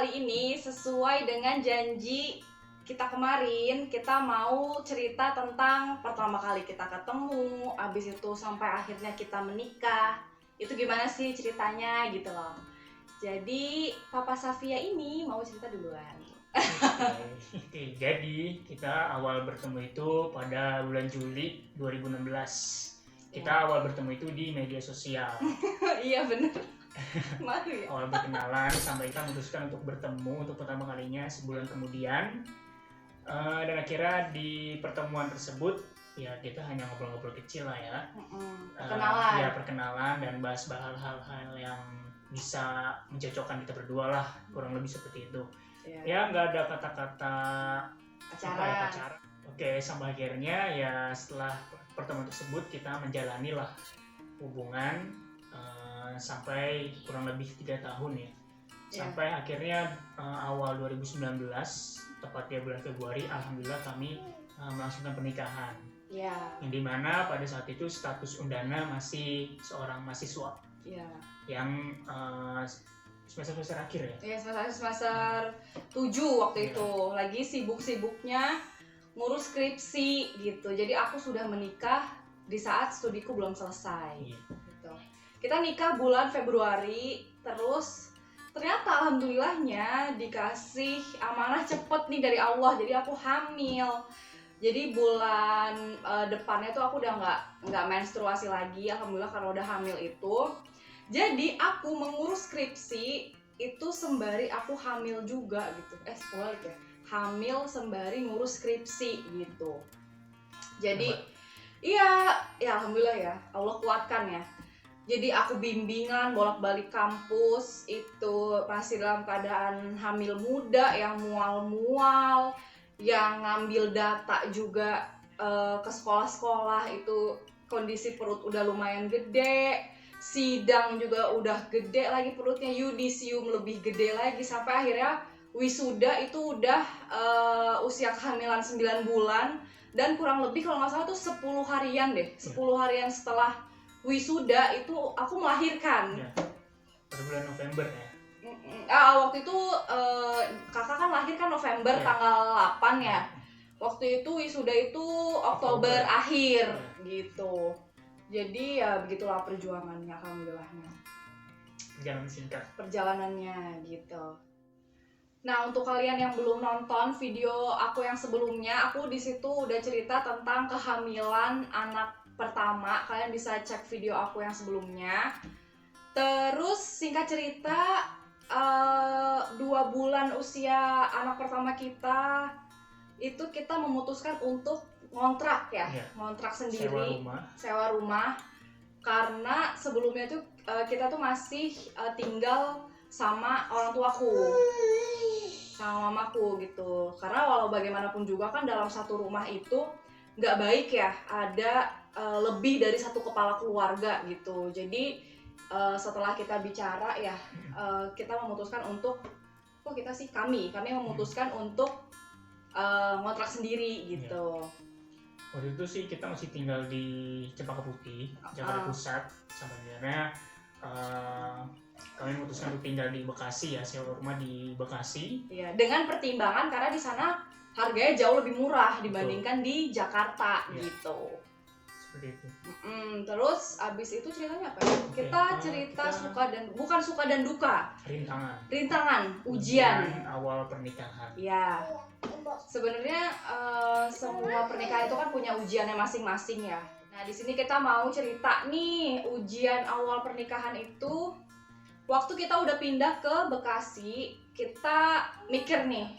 kali ini sesuai dengan janji kita kemarin, kita mau cerita tentang pertama kali kita ketemu, abis itu sampai akhirnya kita menikah. Itu gimana sih ceritanya gitu loh. Jadi Papa Safia ini mau cerita duluan. Oke, jadi kita awal bertemu itu pada bulan Juli 2016. Kita awal bertemu itu di media sosial. Iya bener. Malu ya. Awal berkenalan sampai kita memutuskan untuk bertemu untuk pertama kalinya sebulan kemudian. Dan akhirnya di pertemuan tersebut ya kita hanya ngobrol-ngobrol kecil lah ya. Perkenalan. Ya perkenalan dan bahas hal-hal yang bisa mencocokkan kita berdua lah, kurang lebih seperti itu. Ya nggak ada kata-kata pacaran. Oke, sampai akhirnya ya setelah pertemuan tersebut kita menjalani lah hubungan sampai kurang lebih 3 tahun ya. Sampai akhirnya awal 2019, tepatnya bulan Februari, alhamdulillah kami melangsungkan pernikahan. Yang dimana pada saat itu status Undana masih seorang mahasiswa. Yang semester akhir ya? Iya, semester 7 waktu itu. Lagi sibuk-sibuknya ngurus skripsi gitu. Jadi aku sudah menikah di saat studiku belum selesai. Gitu. Kita nikah bulan Februari, terus ternyata alhamdulillahnya dikasih amanah cepet nih dari Allah. Jadi aku hamil. Jadi bulan depannya tuh aku udah nggak menstruasi lagi, alhamdulillah karena udah hamil itu. Jadi aku mengurus skripsi itu sembari aku hamil juga gitu. Spoiler ya. Hamil sembari ngurus skripsi gitu. Jadi iya, ya alhamdulillah ya, Allah kuatkan ya. Jadi aku bimbingan bolak-balik kampus itu masih dalam keadaan hamil muda yang mual-mual, yang ngambil data juga ke sekolah-sekolah itu kondisi perut udah lumayan gede. Sidang juga udah gede lagi perutnya, yudisium lebih gede lagi, sampai akhirnya wisuda itu udah usia kehamilan 9 bulan dan kurang lebih kalau nggak salah tuh 10 harian deh, 10 harian setelah wisuda itu aku melahirkan. Pada bulan November ya? Waktu itu kakak kan lahir kan November tanggal 8 ya. Waktu itu wisuda itu Oktober akhir gitu. Jadi ya begitulah perjuangannya, alhamdulillahnya. Perjalanan singkat. Perjalanannya gitu. Nah, untuk kalian yang belum nonton video aku yang sebelumnya, aku di situ udah cerita tentang kehamilan anak pertama. Kalian bisa cek video aku yang sebelumnya. Terus singkat cerita 2 bulan usia anak pertama kita itu kita memutuskan untuk ngontrak ya, ngontrak sendiri, sewa rumah, karena sebelumnya tuh kita tuh masih tinggal sama orang tuaku, sama mamaku gitu. Karena walau bagaimanapun juga kan dalam satu rumah itu nggak baik ya, ada lebih dari satu kepala keluarga gitu. Jadi setelah kita bicara ya, kita memutuskan untuk kami memutuskan untuk ngontrak sendiri gitu. Waktu itu sih kita masih tinggal di Cempaka Putih, Jakarta Pusat. Sampai akhirnya kami memutuskan untuk tinggal di Bekasi ya, sewa rumah di Bekasi. Iya, dengan pertimbangan karena di sana harganya jauh lebih murah dibandingkan di Jakarta gitu. Seperti itu. Terus abis itu ceritanya apa? Kita cerita bukan suka dan duka. Rintangan, ujian awal pernikahan. Ya. Sebenarnya semua pernikahan itu kan punya ujiannya masing-masing ya. Nah, di sini kita mau cerita nih ujian awal pernikahan itu. Waktu kita udah pindah ke Bekasi, kita mikir nih,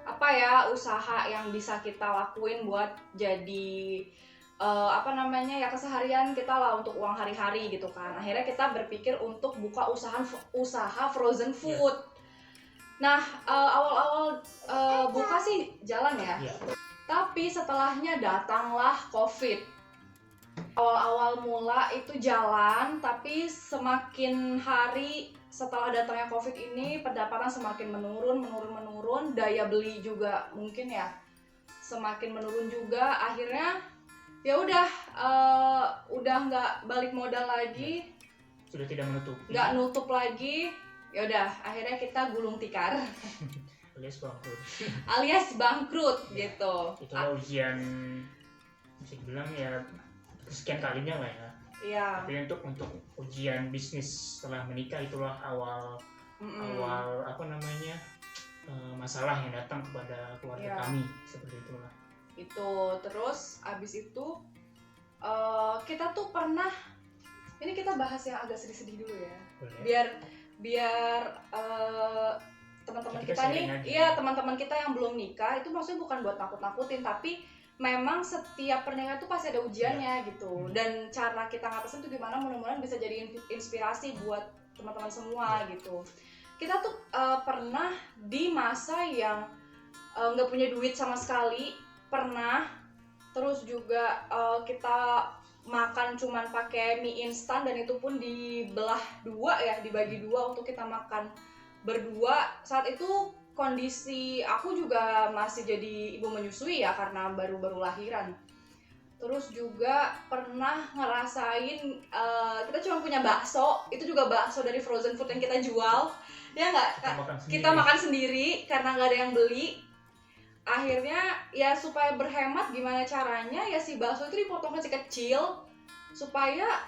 apa ya usaha yang bisa kita lakuin buat jadi keseharian kita lah untuk uang hari-hari gitu kan. Akhirnya kita berpikir untuk buka usaha frozen food. Nah, awal-awal buka sih jalan ya. Tapi setelahnya datanglah COVID. Awal-awal mula itu jalan, tapi semakin hari setelah datangnya COVID ini pendapatan semakin menurun, daya beli juga mungkin ya semakin menurun juga. Akhirnya ya udah nggak balik modal lagi, sudah tidak menutup. Nggak nutup lagi. Ya udah, akhirnya kita gulung tikar alias bangkrut. alias bangkrut Ya, gitu. itulah ujian, bisa dibilang ya kesekian kalinya lah ya. Iya. Tapi untuk ujian bisnis setelah menikah itulah awal apa namanya masalah yang datang kepada keluarga kami, seperti itulah. Itu terus abis itu kita tuh pernah, ini kita bahas yang agak sedih-sedih dulu ya. Boleh. Biar teman-teman kita nih, iya teman-teman kita yang belum nikah itu maksudnya bukan buat nakut-nakutin, tapi memang setiap pernikahan tuh pasti ada ujiannya gitu. Dan cara kita ngatasin tuh gimana, mudah-mudahan bisa jadi inspirasi buat teman-teman semua gitu. Kita tuh pernah di masa yang nggak punya duit sama sekali, pernah. Terus juga kita makan cuman pakai mie instan, dan itu pun dibelah dua ya, dibagi dua untuk kita makan berdua. Saat itu kondisi aku juga masih jadi ibu menyusui ya, karena baru-baru lahiran. Terus juga pernah ngerasain kita cuma punya bakso, itu juga bakso dari frozen food yang kita jual, ya nggak? Kita makan sendiri karena nggak ada yang beli. Akhirnya ya supaya berhemat gimana caranya ya, si bakso itu dipotong kecil-kecil supaya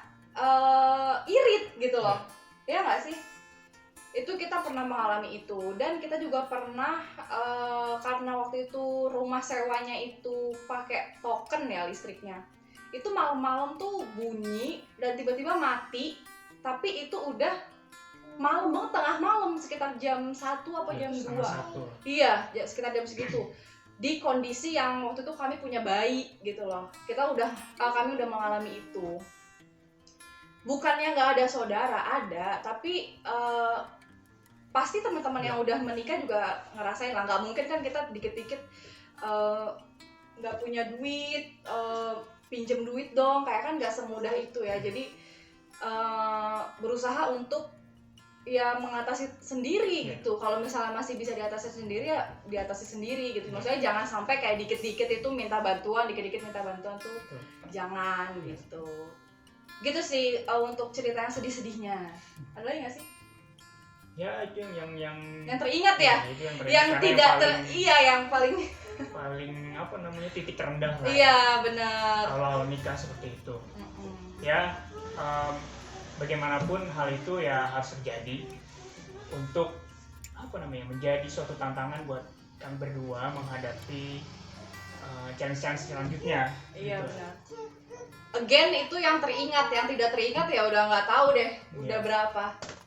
irit gitu loh, ya nggak sih? Itu kita pernah mengalami itu. Dan kita juga pernah karena waktu itu rumah sewanya itu pakai token ya listriknya, itu malam-malam tuh bunyi dan tiba-tiba mati, tapi itu udah malam banget, tengah malam, sekitar jam 1 apa jam 2. Iya, sekitar jam segitu. Di kondisi yang waktu itu kami punya bayi gitu loh. Kami udah mengalami itu. Bukannya nggak ada saudara, ada, tapi pasti teman-teman yang udah menikah juga ngerasain lah. Nggak mungkin kan kita dikit-dikit nggak punya duit, pinjem duit dong, kayak kan nggak semudah itu ya. Jadi berusaha untuk ya mengatasi sendiri gitu. Kalau misalnya masih bisa diatasi sendiri ya diatasi sendiri gitu. Maksudnya jangan sampai kayak dikit-dikit itu minta bantuan, dikit-dikit minta bantuan tuh jangan gitu. Gitu sih untuk cerita yang sedih-sedihnya. Ada lagi nggak sih? Ya itu yang teringat ya, yang tidak yang paling apa namanya titik terendah lah. Iya benar. Kalau nikah seperti itu, ya bagaimanapun hal itu ya harus terjadi untuk apa namanya menjadi suatu tantangan buat kami berdua menghadapi challenge-challenge selanjutnya. Iya gitu. Benar. Again itu yang teringat, yang tidak teringat ya udah nggak tahu deh, udah berapa.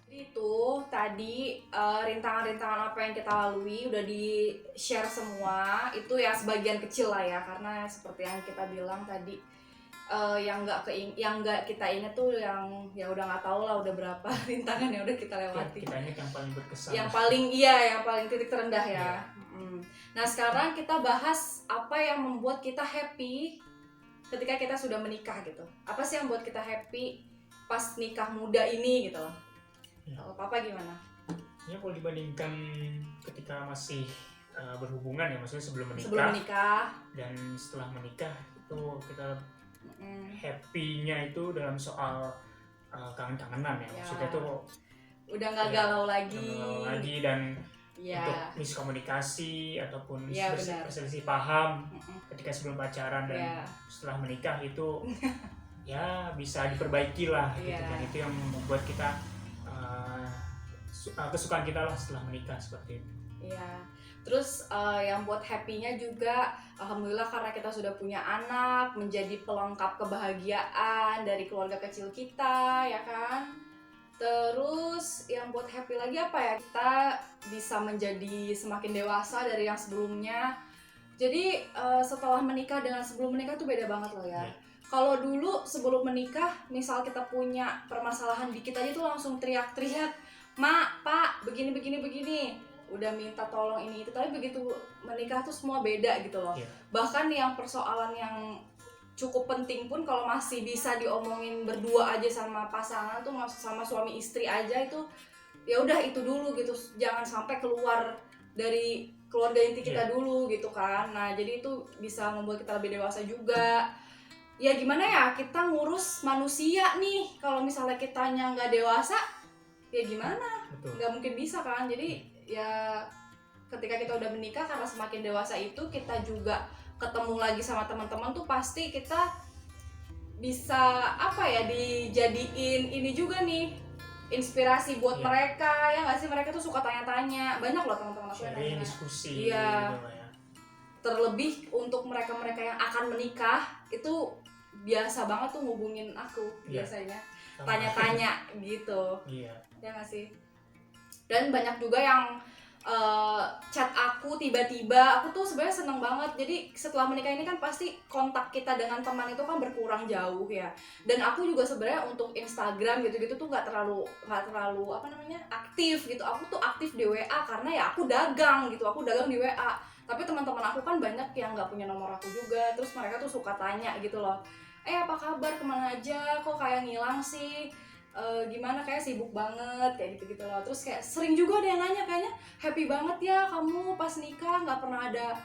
Itu tadi rintangan-rintangan apa yang kita lalui udah di share semua. Itu ya sebagian kecil lah ya, karena seperti yang kita bilang tadi yang nggak kita ingat tuh yang ya udah nggak tahu lah udah berapa rintangan yang udah kita lewati. Kita ingat yang paling berkesan. Yang paling titik terendah ya. Nah sekarang kita bahas apa yang membuat kita happy ketika kita sudah menikah gitu. Apa sih yang membuat kita happy pas nikah muda ini gitu loh. Kalau Papa gimana? Ya kalau dibandingkan ketika masih berhubungan ya, maksudnya sebelum menikah dan setelah menikah itu kita happy-nya itu dalam soal kangen-kangenan ya. Maksudnya tuh udah nggak galau lagi dan untuk miskomunikasi ataupun berselisih paham ketika sebelum pacaran dan setelah menikah itu ya bisa diperbaiki lah gitu. Dan itu yang membuat kita kesukaan kita lah setelah menikah seperti itu. Iya. Terus yang buat happy-nya juga alhamdulillah karena kita sudah punya anak, menjadi pelengkap kebahagiaan dari keluarga kecil kita, ya kan? Terus yang buat happy lagi apa ya? Kita bisa menjadi semakin dewasa dari yang sebelumnya. Jadi setelah menikah dengan sebelum menikah tuh beda banget loh ya. Kalau dulu sebelum menikah, misal kita punya permasalahan dikit aja tuh langsung teriak-teriak, "Mak, Pak, begini." Udah minta tolong ini itu, tapi begitu menikah tuh semua beda gitu loh. Bahkan yang persoalan yang cukup penting pun kalau masih bisa diomongin berdua aja sama pasangan tuh, sama suami istri aja, itu ya udah itu dulu gitu. Jangan sampai keluar dari keluarga inti kita dulu gitu kan. Nah, jadi itu bisa membuat kita lebih dewasa juga. Ya gimana ya, kita ngurus manusia nih. Kalau misalnya kitanya nggak dewasa, ya gimana? Betul. nggak mungkin bisa kan. Jadi ya ketika kita udah menikah, karena semakin dewasa itu kita juga ketemu lagi sama teman-teman tuh pasti kita bisa apa ya, dijadiin ini juga nih, inspirasi buat mereka, ya nggak sih? Mereka tuh suka tanya-tanya, banyak loh teman-teman aku yang nanya. Diskusi Iya. gitu lah ya. Terlebih untuk mereka-mereka yang akan menikah itu biasa banget tuh ngubungin aku biasanya, tanya-tanya gitu. Iya. Ya nggak sih? Dan banyak juga yang chat aku tiba-tiba. Aku tuh sebenarnya seneng banget. Jadi setelah menikah ini kan pasti kontak kita dengan teman itu kan berkurang jauh ya. Dan aku juga sebenarnya untuk Instagram gitu-gitu tuh nggak terlalu apa namanya, aktif gitu. Aku tuh aktif di WA karena ya aku dagang gitu. Aku dagang di WA. Tapi teman-teman aku kan banyak yang nggak punya nomor aku juga. Terus mereka tuh suka tanya gitu loh. Apa kabar, kemana aja, kok kayak ngilang sih, gimana, kayak sibuk banget, kayak gitu-gitu loh. Terus kayak sering juga ada yang nanya, kayaknya happy banget ya kamu pas nikah, nggak pernah ada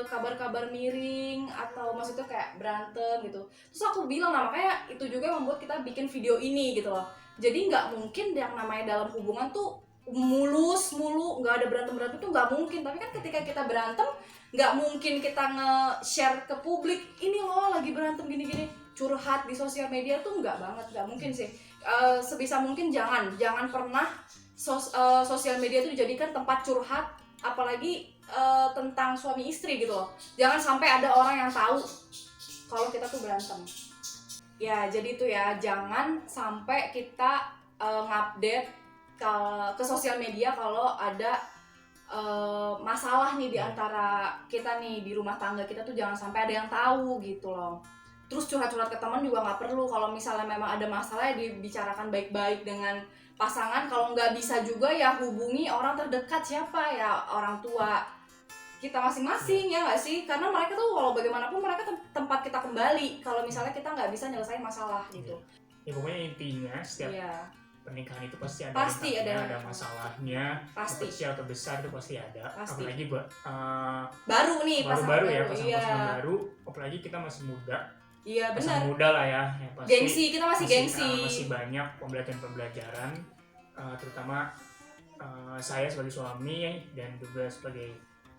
kabar-kabar miring atau maksudnya kayak berantem gitu. Terus aku bilang, nah makanya itu juga yang membuat kita bikin video ini gitu loh. Jadi nggak mungkin yang namanya dalam hubungan tuh mulus mulu, nggak ada berantem tuh nggak mungkin. Tapi kan ketika kita berantem, nggak mungkin kita nge-share ke publik, ini loh lagi berantem gini-gini, curhat di sosial media tuh nggak banget, nggak mungkin sih. Sebisa mungkin jangan pernah sosial media itu dijadikan tempat curhat, apalagi tentang suami istri gitu loh. Jangan sampai ada orang yang tahu kalau kita tuh berantem. Ya jadi itu ya, jangan sampai kita ngupdate ke sosial media kalau ada masalah nih di antara kita nih di rumah tangga kita tuh, jangan sampai ada yang tahu gitu loh. Terus curhat-curhat ke teman juga nggak perlu. Kalau misalnya memang ada masalah ya dibicarakan baik-baik dengan pasangan. Kalau nggak bisa juga ya hubungi orang terdekat, siapa ya, orang tua kita masing-masing, ya nggak sih? Karena mereka tuh kalau bagaimanapun mereka tempat kita kembali kalau misalnya kita nggak bisa nyelesain masalah gitu. Ya pokoknya intinya setiap pernikahan itu pasti ada masalahnya, kecil atau besar itu pasti ada. Apalagi buat baru nih baru ya, pasangan baru, apalagi kita masih muda. Iya benar. Masih muda lah ya, yang pasti. Gengsi, kita masih gengsi. Masih banyak pembelajaran, terutama saya sebagai suami dan juga sebagai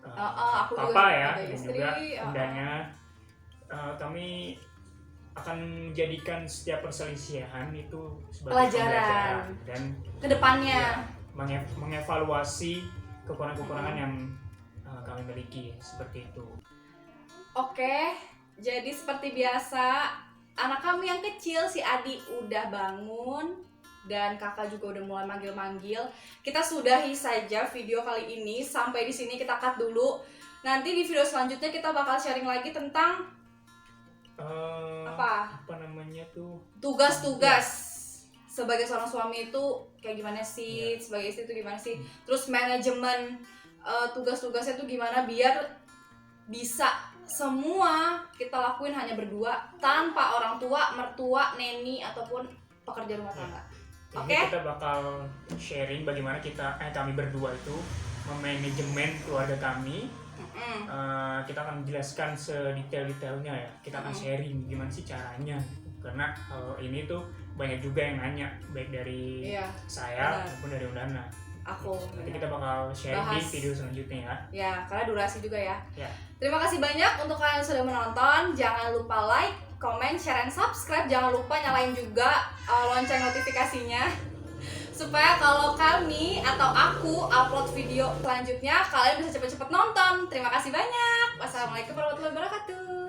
aku papa juga ya, dan istri, juga bundanya. Kami akan menjadikan setiap perselisihan itu sebagai pelajaran dan kedepannya mengevaluasi kekurangan-kekurangan yang kami miliki, seperti itu. Oke, jadi seperti biasa anak kami yang kecil si Adi udah bangun dan kakak juga udah mulai manggil-manggil. Kita sudahi saja video kali ini, sampai di sini kita cut dulu. Nanti di video selanjutnya kita bakal sharing lagi tentang apa namanya tuh, tugas-tugas sebagai seorang suami itu kayak gimana sih, sebagai istri itu gimana sih, terus manajemen tugas-tugasnya tuh gimana biar bisa semua kita lakuin hanya berdua tanpa orang tua, mertua, neni ataupun pekerja rumah tangga. Oke? Kita bakal sharing bagaimana kami berdua itu memanajemen keluarga kami. Kita akan menjelaskan sedetail-detailnya ya. Kita akan sharing gimana sih caranya, karena ini tuh banyak juga yang nanya, baik dari saya maupun dari Undana. Nanti kita bakal sharing di video selanjutnya ya. Ya, karena durasi juga ya. Terima kasih banyak untuk kalian yang sudah menonton. Jangan lupa like, comment, share, and subscribe. Jangan lupa nyalain juga lonceng notifikasinya, supaya kalau kami atau aku upload video selanjutnya kalian bisa cepet-cepet nonton. Terima kasih banyak. Wassalamualaikum warahmatullahi wabarakatuh.